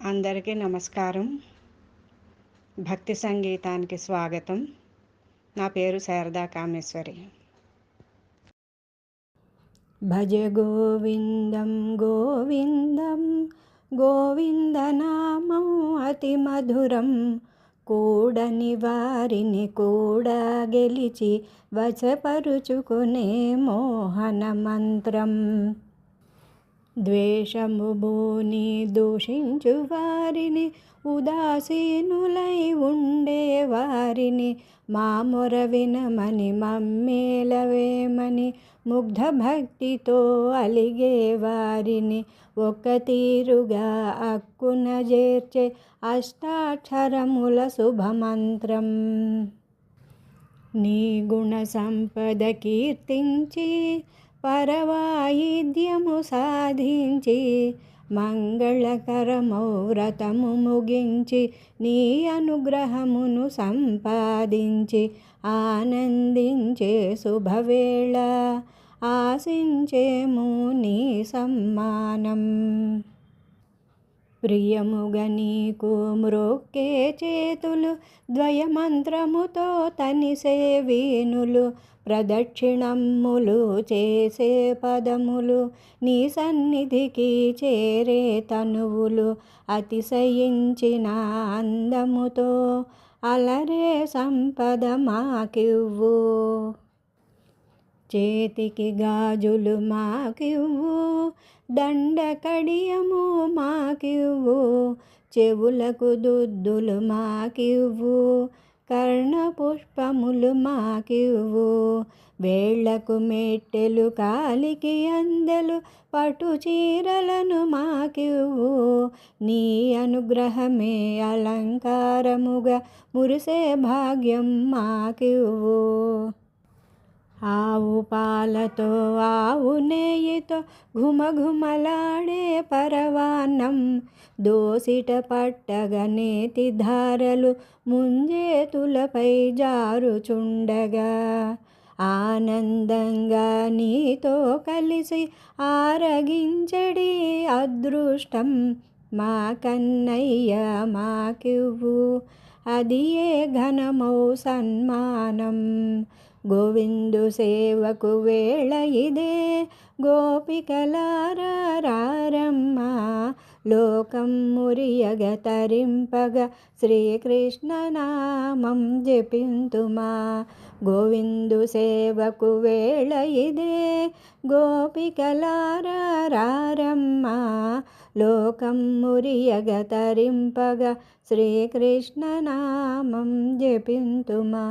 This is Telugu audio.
అందరికీ నమస్కారం. భక్తి సంగీతానికి స్వాగతం. నా పేరు శారదా కామేశ్వరి. భజ గోవిందం గోవిందం గోవిందనామం అతి మధురం. కూడని వారిని కూడా గెలిచి వశపరుచుకునే మోహన మంత్రం. ద్వేషము బోని దూషించు వారిని, ఉదాసీనులై ఉండే వారిని, మా మొర వినమని మమ్మేలవేమని ముగ్ధ భక్తితో అలిగే వారిని ఒక్క తీరుగా అక్కున చేర్చే అష్టాక్షరముల శుభమంత్రం. నీ గుణ సంపద కీర్తించి పరవాయిద్యము సాధించి మంగళకరమౌ వ్రతము ముగించి నీ అనుగ్రహమును సంపాదించి ఆనందించే శుభవేళ ఆశించేము నీ సమ్మానం. ప్రియముగా నీకు మ్రొక్కే చేతులు, ద్వయమంత్రముతో తనిసే వీనులు, ప్రదక్షిణమ్ములు చేసే పదములు, నీ సన్నిధికి చేరే తనువులు, అతిశయించిన అందముతో అలరే సంపద మాకివ్వు. చేతికి గాజులు మాకివ్వు, దండ కడియము మాకివ్వు, చెవులకు దుద్దులు మాకివ్వు, కర్ణ పుష్పములు మాకివ్వు, వేళ్లకు మెట్టెలు కాలికి అందెలు పట్టు చీరలను మాకివ్వు. నీ అనుగ్రహమే అలంకారముగా మురిసే భాగ్యం మాకివ్వు. ఆవు పాలతో ఆవు నెయ్యితో ఘుమఘుమలాడే పరవాన్నం, దోసిట పట్టగా నేతి ధారలు ముంజేతులపై జారుచుండగా, ఆనందంగా నీతో కలిసి ఆరగించడి అదృష్టం మా కన్నయ్య మాకివ్వు. అది ఏ ఘనమౌ సన్మానం. గోవిందు సేవకు వేళ ఇదే, గోపికలారా రారమ్మ, లోకం మురియగ తరింపగ శ్రీకృష్ణ నామం జపింతుమా. గోవిందు సేవకు వేళ ఇదే, గోపికలారా రారమ్మ, లోకం మురియగ తరింపగ శ్రీకృష్ణ నామం జపింతుమా.